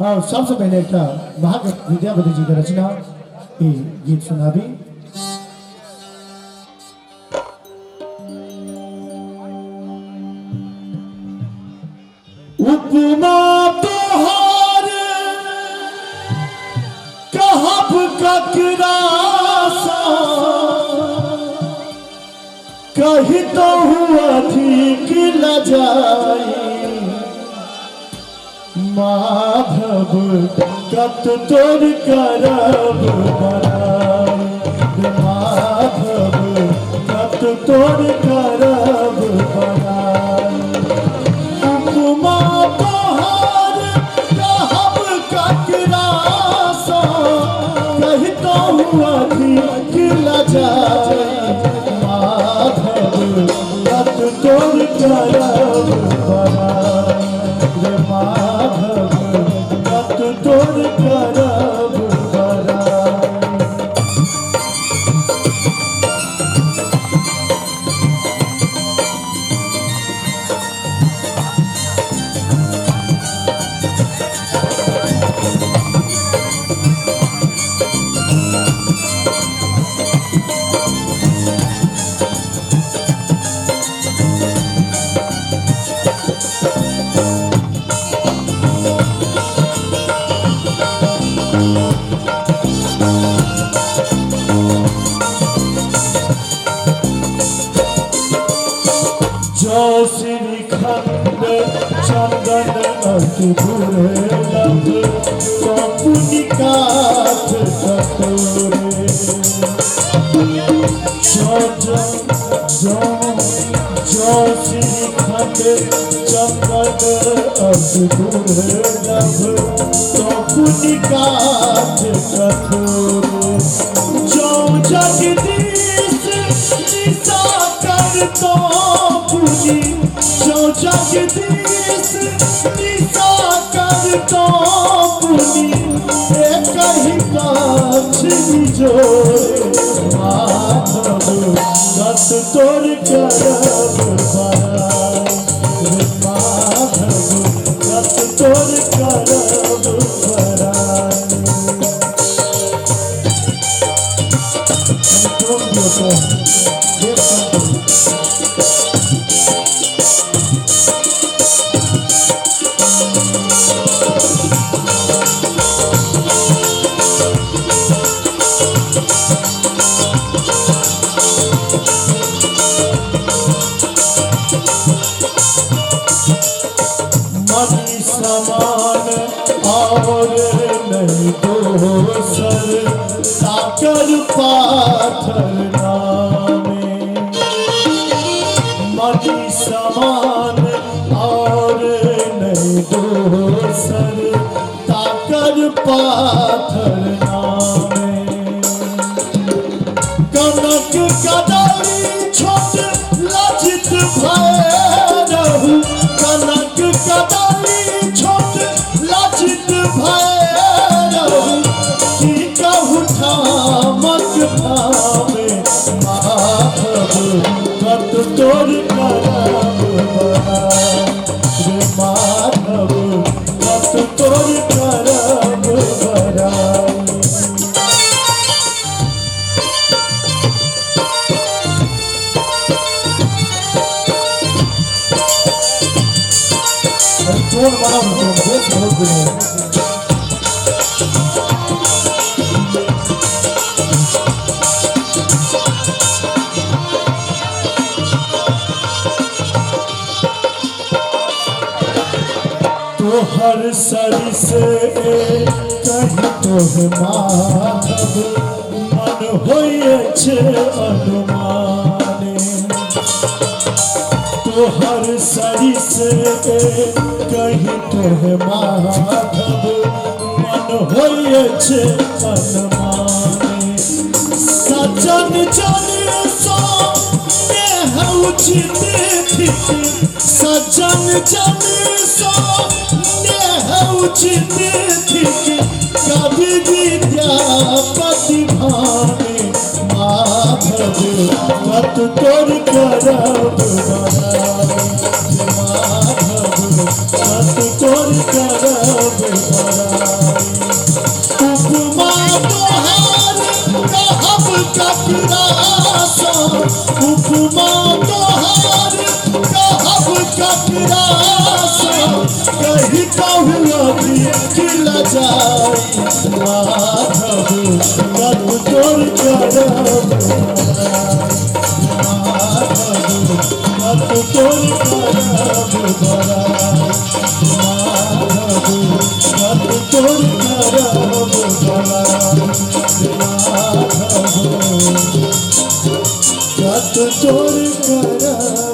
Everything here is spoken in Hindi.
हाँ, सबसे पहले एक महाकवि विद्यापति जी की रचना ये गीत सुना भी। उपमा तोहार कहब ककरासा कही तो अधिक लजाई माधव कत तोर करब बड़ाई माधव कत तोर करब बड़ाई उपमा तोहार कहब ककरासा कही तो अधिक लजाई माधव कत तोर करब बड़ाई माधव कत तोर करब बड़ाई। जो श्रीखंड चंदन अतुर लब कपुनी काठ कटोरे जो श्रीखंड चंदन अतुर लब कपुनी काठ कटोरे जो जगदीश निशा कर तो जो जगदीश निशा कर तो पुनी एक ही काछ जोड़े माधव कत तोर करब बड़ाई माधव कत तोर करब बड़ाई। मणि समान और नहीं दोसर साकर पाथर नामे मणि समान और नहीं दोसर साकर पाथर नामे कनक कदली छोट लजित भैरहु कनक कदली छोट लजित भैरहु की कहु ठामक ठामे माधव कत तोर करब बड़ाई माधव कत तोर करब बड़ाई। टोन बना बहुत बढ़िया तोहर सरी से कहीं तोह माधव मन होइए छे अनुमाने तोहर सरी से कहीं तोह माधव मन होइए छे अनुमाने सजन जन सो नेह उचित थिक सजन जन सो नेह उचित थिक कवि विद्यापति भाने माधव कत तोर करब बड़ाई माधव कत तोर करब बड़ाई। ककरासा उपमा तोहार कहब ककरासा कही कहू अभी खिला जाई माधव कत तोर करब माधव कत तोर करब बड़ा माधव कत तोर करब बड़ा माधव कत तोर करब